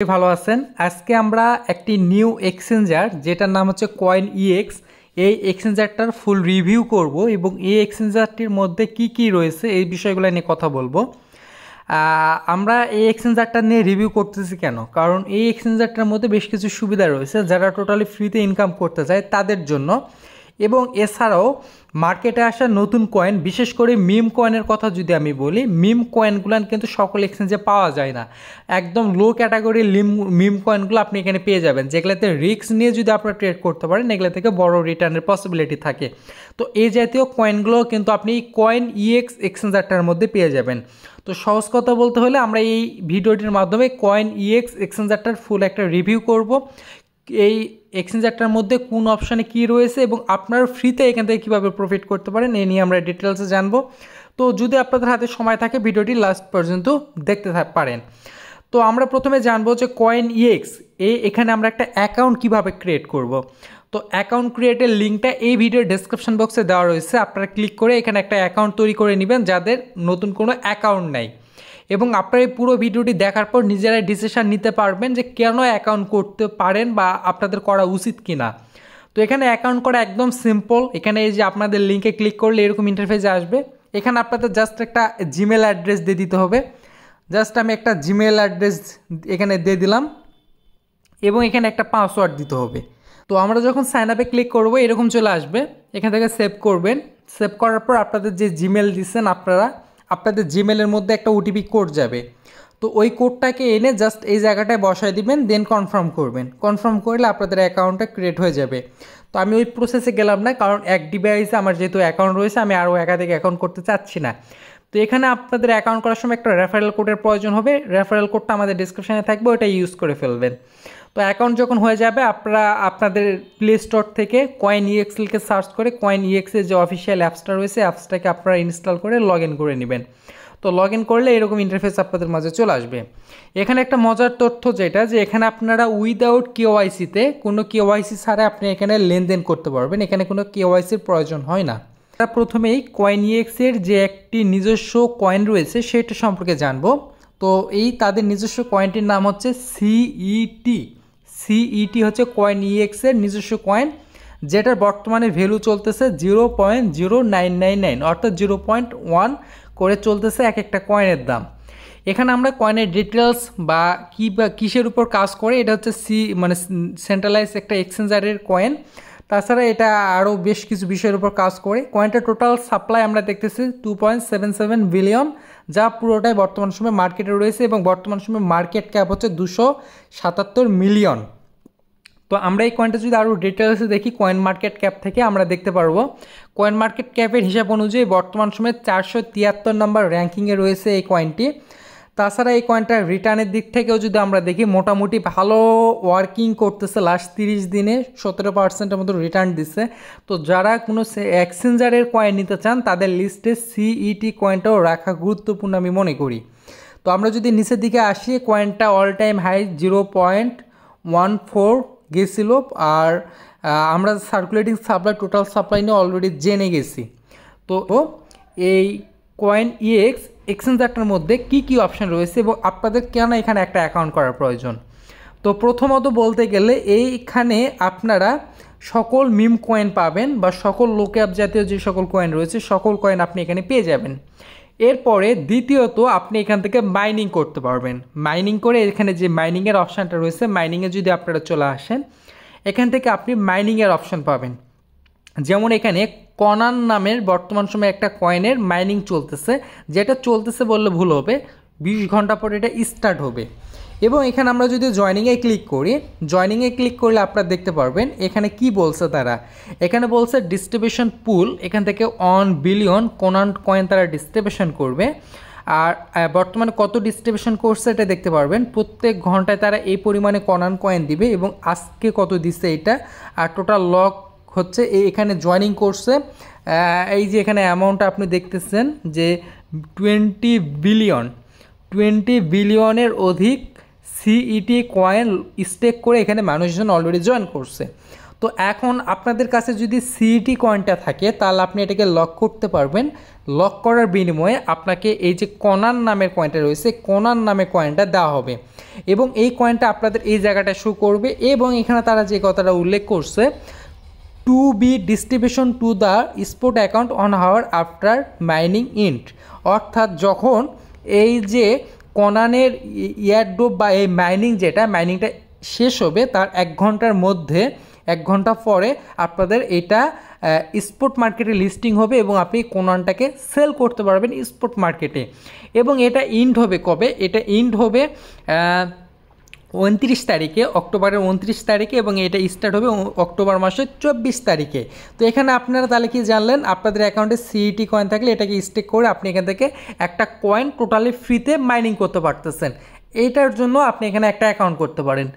ভালো আছেন। আজকে আমরা একটি নিউ এক্সচেঞ্জার যেটার নাম হচ্ছে CoinEx এই এক্সচেঞ্জারটার ফুল রিভিউ করব এবং এই এক্সচেঞ্জারটির মধ্যে কি কি রয়েছে এই বিষয়গুলো নিয়ে কথা বলবো। আমরা এই এক্সচেঞ্জারটা নিয়ে রিভিউ করতেছি কেন, কারণ এই এক্সচেঞ্জারটার মধ্যে বেশ কিছু সুবিধা রয়েছে যারা টোটালি ফ্রিতে ইনকাম করতে চায় তাদের জন্য, এবং এছাড়াও মার্কেটে আসা নতুন কয়েন, বিশেষ করে মিম কয়েনের কথা যদি আমি বলি, মিম কয়েনগুলো কিন্তু সকল এক্সচেঞ্জে পাওয়া যায় না। একদম লো ক্যাটাগরির মিম কয়েনগুলো আপনি এখানে পেয়ে যাবেন, যেগুলোতে রিস্ক নিয়ে যদি আপনারা ট্রেড করতে পারেন এগুলো থেকে বড় রিটার্নের পসিবিলিটি থাকে। তো এই জাতীয় কয়েনগুলো কিন্তু আপনি CoinEx এক্সচেঞ্জারটার মধ্যে পেয়ে যাবেন। তো সহজ কথা বলতে হলে আমরা এই ভিডিওটির মাধ্যমে CoinEx এক্সচেঞ্জারটার ফুল একটা রিভিউ করব, এই এক্সচেঞ্জারটার মধ্যে কোন অপশানে কি রয়েছে এবং আপনার ফ্রিতে এখান থেকে কীভাবে প্রফিট করতে পারেন এই নিয়ে আমরা ডিটেলসে জানবো। তো যদি আপনাদের হাতে সময় থাকে ভিডিওটি লাস্ট পর্যন্ত দেখতে পারেন। তো আমরা প্রথমে জানবো যে CoinEx এখানে আমরা একটা অ্যাকাউন্ট কিভাবে ক্রিয়েট করব। তো অ্যাকাউন্ট ক্রিয়েটের লিঙ্কটা এই ভিডিওর ডেসক্রিপশন বক্সে দেওয়া রয়েছে, আপনারা ক্লিক করে এখানে একটা অ্যাকাউন্ট তৈরি করে নেবেন যাদের নতুন কোনো অ্যাকাউন্ট নাই, এবং আপনারা এই পুরো ভিডিওটি দেখার পর নিজেরাই ডিসিশন নিতে পারবেন যে কেন অ্যাকাউন্ট করতে পারেন বা আপনাদের করা উচিত কিনা। তো এখানে অ্যাকাউন্ট করা একদম সিম্পল। এখানে এই যে আপনাদের লিঙ্কে ক্লিক করলে এরকম ইন্টারফেসে আসবে। এখানে আপনাদের জাস্ট একটা জিমেল অ্যাড্রেস দিয়ে দিতে হবে। জাস্ট আমি একটা জিমেল অ্যাড্রেস এখানে দিয়ে দিলাম এবং এখানে একটা পাসওয়ার্ড দিতে হবে। তো আমরা যখন সাইন আপে ক্লিক করব এরকম চলে আসবে, এখান থেকে সেভ করবেন। সেভ করার পর আপনাদের যে জিমেল দিচ্ছেন আপনাদের জিমেলের মধ্যে একটা ওটিপি কোড যাবে। তো ওই কোডটাকে এনে জাস্ট এই জায়গাটায় বসায় দিবেন, দেন কনফার্ম করবেন। কনফার্ম করলে আপনাদের অ্যাকাউন্টটা ক্রিয়েট হয়ে যাবে। তো আমি ওই প্রসেসে গেলাম না, কারণ এক ডিভাইসে আমার যেহেতু অ্যাকাউন্ট রয়েছে আমি আরও একাধিক অ্যাকাউন্ট করতে চাচ্ছি না। তো এখানে আপনাদের অ্যাকাউন্ট করার সময় একটা রেফারেল কোডের প্রয়োজন হবে। রেফারেল কোডটা আমাদের ডিসক্রিপশানে থাকবে, ওটা ইউজ করে ফেলবেন। তো অ্যাকাউন্ট যখন হয়ে যাবে আপনারা আপনাদের প্লে স্টোর থেকে CoinEx লিখে সার্চ করে CoinEx এর যে অফিসিয়াল অ্যাপসটা রয়েছে অ্যাপসটাকে আপনারা ইনস্টল করে লগ ইন করে নেবেন। তো লগ ইন করলে এরকম ইন্টারফেস আপনাদের মাঝে চলে আসবে। এখানে একটা মজার তথ্য যেটা, যে এখানে আপনারা উইদাউট কেওয়াইসিতে, কোনো কেওয়াইসি ছাড়া আপনি এখানে লেনদেন করতে পারবেন, এখানে কোনো কেওয়াইসির প্রয়োজন হয় না। আমরা প্রথমেই CoinEx এর যে একটি নিজস্ব কয়েন রয়েছে সেটা সম্পর্কে জানবো। তো এই তাদের নিজস্ব কয়েনটির নাম হচ্ছে সিইটি হচ্ছে CoinEx এর নিজস্ব কয়েন, যেটার বর্তমানে ভ্যালু চলতেছে 0.0999, অর্থাৎ 0.1 করে চলতেছে এক একটা কয়েনের দাম। এখানে আমরা কয়েনের ডিটেলস বা কিসের উপর কাজ করে, এটা হচ্ছে সেন্ট্রালাইজ একটা এক্সচেঞ্জারের কয়েন। তাছাড়া এটা আরও বেশ কিছু বিষয়ের উপর কাজ করে। কয়েনটা টোটাল সাপ্লাই আমরা দেখতেছি 2.77 বিলিয়ন, যা পুরোটাই বর্তমান সময়ে মার্কেটে রয়েছে এবং বর্তমান সময়ে মার্কেট ক্যাপ হচ্ছে 277 মিলিয়ন। তো আমরা এই কয়েনটা যদি আরও ডিটেলসে দেখি কয়েন মার্কেট ক্যাপ থেকে আমরা দেখতে পারবো কয়েন মার্কেট ক্যাপের হিসাব অনুযায়ী বর্তমান সময়ে 473 নম্বর র্যাঙ্কিংয়ে রয়েছে এই কয়েনটি। তাছাড়া এই কয়েনটার রিটার্নের দিক থেকেও যদি আমরা দেখি মোটামুটি ভালো ওয়ার্কিং করতেছে, লাস্ট 30 দিনে 17%-এর মতো রিটার্ন দিচ্ছে। তো যারা কোনো এক্সচেঞ্জারের কয়েন নিতে চান তাদের লিস্টে সিইটি কয়েনটাও রাখা গুরুত্বপূর্ণ আমি মনে করি। তো আমরা যদি নিচের দিকে আসি, কয়েনটা অল টাইম হাই 0.14 গেছিল, আর আমরা সার্কুলেটিং সাপ্লাই টোটাল সাপ্লাই নিয়ে অলরেডি জেনে গেছি। তো এই CoinEx এক্সচেঞ্জারটার মধ্যে কি কি অপশান রয়েছে এবং আপনাদের কেন এখানে একটা অ্যাকাউন্ট করার প্রয়োজন। তো প্রথমত বলতে গেলে এইখানে আপনারা সকল মিম কয়েন পাবেন, বা সকল লোকঅ্যাপ জাতীয় যে সকল কয়েন রয়েছে সকল কয়েন আপনি এখানে পেয়ে যাবেন। এরপরে দ্বিতীয়ত আপনি এখান থেকে মাইনিং করতে পারবেন। মাইনিং করে এখানে যে মাইনিংয়ের অপশানটা রয়েছে, মাইনিংয়ে যদি আপনারা চলে আসেন এখান থেকে আপনি মাইনিংয়ের অপশান পাবেন। যেমন এখানে কনান নামের বর্তমান সময়ে একটা কয়েনের মাইনিং চলতেছে, যেটা চলতেছে বললে ভুল হবে, 20 ঘন্টা পরে এটা স্টার্ট হবে। এবং এখানে আমরা যদি জয়নিংয়ে ক্লিক করি, জয়নিংয়ে ক্লিক করলে আপনারা দেখতে পারবেন এখানে কি বলছে তারা। এখানে বলছে ডিস্ট্রিবিউশন পুল, এখান থেকে 1 বিলিয়ন কোনান কয়েন তারা ডিস্ট্রিবিউশন করবে। আর বর্তমানে কত ডিস্ট্রিবিউশন করছে এটা দেখতে পারবেন, প্রত্যেক ঘন্টায় তারা এই পরিমাণে কোনান কয়েন দিবে এবং আজকে কত দিচ্ছে এটা। আর টোটাল লক হচ্ছে এখানে জয়নিং করছে, এই যে এখানে অ্যামাউন্টটা আপনি দেখতেছেন যে 20 বিলিয়নের অধিক সিইটি কয়েন স্টেক করে এখানে মানুষজন অলরেডি জয়েন করছে। তো এখন আপনাদের কাছে যদি সিইটি কয়েনটা থাকে তাহলে আপনি এটাকে লক করতে পারবেন। লক করার বিনিময়ে আপনাকে এই যে কনান নামের কয়েনটা রয়েছে, কনান নামের কয়েনটা দেওয়া হবে এবং এই কয়েনটা আপনাদের এই জায়গাটা শো করবে এবং এখানে তারা যে কথাটা উল্লেখ করছে, to be distribution to the spot account on hour after mining ইন্ট, অর্থাৎ যখন এই যে কনানের ইয়ারড্রপ বা এই মাইনিং যেটা মাইনিংটা শেষ হবে তার 1 ঘন্টার মধ্যে, 1 ঘন্টা পরে আপনাদের এটা স্পট মার্কেটে লিস্টিং হবে এবং আপনি কনানটাকে সেল করতে পারবেন স্পট মার্কেটে। এবং এটা ইন্ড হবে কবে? এটা ইন্ড হবে 29 তারিখে, অক্টোবরের 29 তারিখে এবং এটা স্টার্ট হবে অক্টোবর মাসের 24 তারিখে। তো এখানে আপনারা তাহলে কি জানলেন, আপনাদের অ্যাকাউন্টে সিইটি কয়েন থাকলে এটাকে স্টেক করে আপনি এখান থেকে একটা কয়েন টোটালি ফ্রিতে মাইনিং করতে পারতেছেন। এইটার জন্য আপনি এখানে একটা অ্যাকাউন্ট করতে পারেন।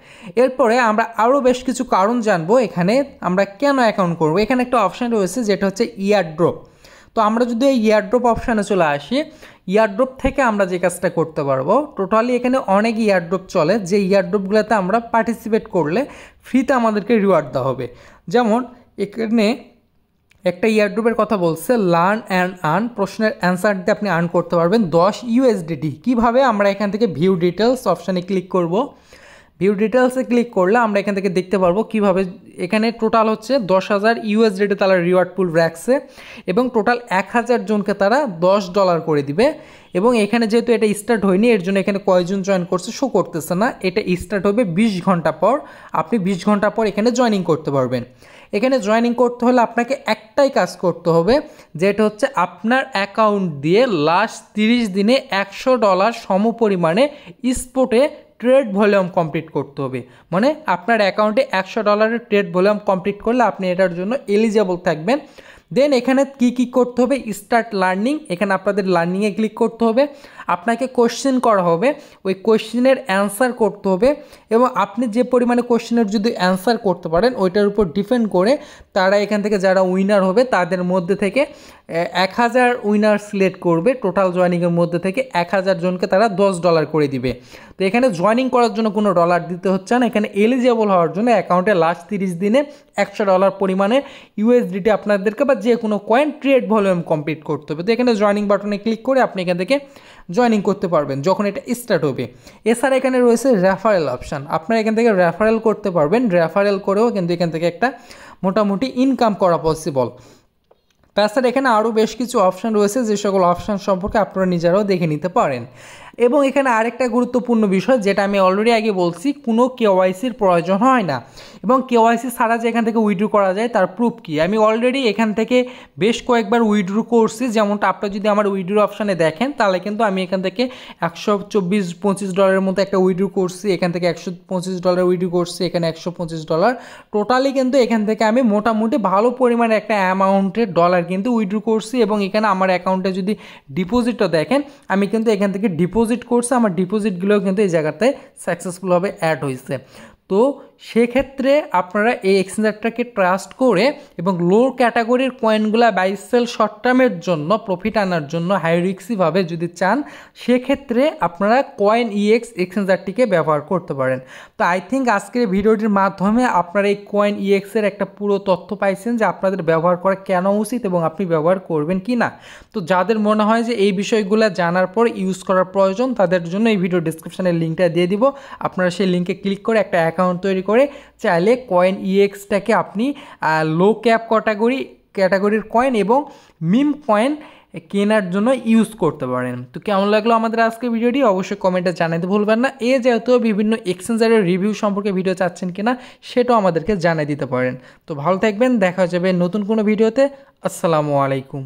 এরপরে আমরা আরও বেশ কিছু কারণ জানবো এখানে আমরা কেন অ্যাকাউন্ট করব। এখানে একটা অপশান রয়েছে যেটা হচ্ছে ইয়ারড্রপ। তো আমরা যদি এই ইয়ারড্রপ অপশানে চলে আসি, ইয়ারড্রপ থেকে আমরা যে কাজটা করতে পারবো, টোটালি এখানে অনেক ইয়ারড্রপ চলে, যে ইয়ারড্রপগুলোতে আমরা পার্টিসিপেট করলে ফ্রিতে আমাদেরকে রিওয়ার্ড দেওয়া হবে। যেমন এখানে একটা ইয়ারড্রপের কথা বলছে, লার্ন অ্যান্ড আর্ন, প্রশ্নের অ্যান্সার দিয়ে আপনি আর্ন করতে পারবেন 10 USDT। কীভাবে? আমরা এখান থেকে ভিউ ডিটেলস অপশানে ক্লিক করব। ভিউ ডিটেলসে ক্লিক করলে আমরা এখান থেকে দেখতে পারবো কীভাবে এখানে টোটাল হচ্ছে 10,000 USDT তারা রিওয়ার্ড পুল রাখছে এবং টোটাল 1000 জনকে তারা $10 করে দিবে। এবং এখানে যেহেতু এটা স্টার্ট হয়নি এর জন্য এখানে কয়জন জয়েন করছে শো করতেছে না। এটা স্টার্ট হবে 20 ঘন্টা পর। আপনি 20 ঘন্টা পর এখানে জয়েনিং করতে পারবেন। এখানে জয়েনিং করতে হলে আপনাকে একটাই কাজ করতে হবে, যেটা হচ্ছে আপনার অ্যাকাউন্ট দিয়ে লাস্ট 30 দিনে $100 সমপরিমাণে স্পটে ট্রেড ভলিউম কমপ্লিট করতে হবে। মানে আপনার অ্যাকাউন্টে $100 ট্রেড ভলিউম কমপ্লিট করলে আপনি এটার জন্য এলিজিবল থাকবেন। দেন এখানে কি করতে হবে, স্টার্ট লার্নিং, এখানে আপনাদের লার্নিংয়ে ক্লিক করতে হবে। আপনাকে কোশ্চেন করা হবে, ওই কোশ্চেনের অ্যান্সার করতে হবে এবং আপনি যে পরিমাণে কোশ্চেনের যদি অ্যান্সার করতে পারেন ওইটার উপর ডিপেন্ড করে তারা এখান থেকে যারা উইনার হবে তাদের মধ্যে থেকে 1000 উইনার সিলেক্ট করবে। টোটাল জয়েনিংয়ের মধ্যে থেকে 1000 জনকে তারা $10 করে দিবে। তো এখানে জয়েনিং করার জন্য কোনো ডলার দিতে হচ্ছে না, এখানে এলিজিবল হওয়ার জন্য অ্যাকাউন্টে লাস্ট 30 দিনে $100 পরিমাণে USDT আপনাদেরকে বা যে কোনো কয়েন ট্রেড ভলিউম কমপ্লিট করতে হবে। তো এখানে জয়েনিং বাটনে ক্লিক করে আপনি এখান থেকে জয়েনিং করতে পারবেন যখন এটা স্টার্ট হবে। এছাড়া এখানে রয়েছে রেফারেল অপশান, আপনারা এখান থেকে রেফারেল করতে পারবেন। রেফারেল করেও কিন্তু এখান থেকে একটা মোটামুটি ইনকাম করা পসিবল। তাছাড়া এখানে আরও বেশ কিছু অপশান রয়েছে, যে সকল অপশান সম্পর্কে আপনারা নিজেরাও দেখে নিতে পারেন। এবং এখানে আরেকটা গুরুত্বপূর্ণ বিষয় যেটা আমি অলরেডি আগে বলছি, কোনো কেওয়াইসির প্রয়োজন হয় না এবং কেওয়াইসি ছাড়া যে এখান থেকে উইথড্র করা যায় তার প্রুফ কি, আমি অলরেডি এখান থেকে বেশ কয়েকবার উইথড্র করছি। যেমনটা আপনারা যদি আমার উইথড্র অপশানে দেখেন তাহলে কিন্তু আমি এখান থেকে $125 মতো একটা উইথড্র করছি, এখান থেকে $125 উইথড্র করছি, এখানে $125। টোটালি কিন্তু এখান থেকে আমি মোটামুটি ভালো পরিমাণে একটা অ্যামাউন্টের ডলার কিন্তু উইথড্র করছি। এবং এখানে আমার অ্যাকাউন্টে যদি ডিপোজিটটা দেখেন, আমি কিন্তু এখান থেকে ডিপোজিট করছে, আমার ডিপোজিটগুলোও কিন্তু এই জায়গাতে সাকসেসফুলভাবে অ্যাড হয়েছে। তো সেক্ষেত্রে আপনারা এই এক্সচেঞ্জারটাকে ট্রাস্ট করে এবং লো ক্যাটাগরির কয়েনগুলো বাই সেল শর্ট টার্মের জন্য প্রফিট আনার জন্য হাই রিস্কিভাবে যদি চান, সেক্ষেত্রে আপনারা CoinEx এক্সচেঞ্জারটিকে ব্যবহার করতে পারেন। তো আই থিঙ্ক আজকের ভিডিওটির মাধ্যমে আপনারা এই CoinEx এর একটা পুরো তথ্য পাইছেন যে আপনাদের ব্যবহার করা কেন উচিত এবং আপনি ব্যবহার করবেন কি না। তো যাদের মনে হয় যে এই বিষয়গুলো জানার পর ইউজ করার প্রয়োজন, তাদের জন্য এই ভিডিও ডিসক্রিপশানের লিঙ্কটা দিয়ে দিব। আপনারা সেই লিঙ্কে ক্লিক করে একটা অ্যাকাউন্ট তৈরি করে চাইলে CoinExটাকে আপনি লো ক্যাপ ক্যাটাগরির কয়েন এবং মিম কয়েন কেনার জন্য ইউজ করতে পারেন। তো কেমন লাগলো আমাদের আজকের ভিডিওটি অবশ্যই কমেন্টে জানাতে ভুলবেন না। যেহেতু বিভিন্ন এক্সচেঞ্জারের রিভিউ সম্পর্কে ভিডিও চাচ্ছেন কিনা সেটাও আমাদেরকে জানিয়ে দিতে পারেন। তো ভালো থাকবেন, দেখা যাবে নতুন কোনো ভিডিওতে। আসসালামু আলাইকুম।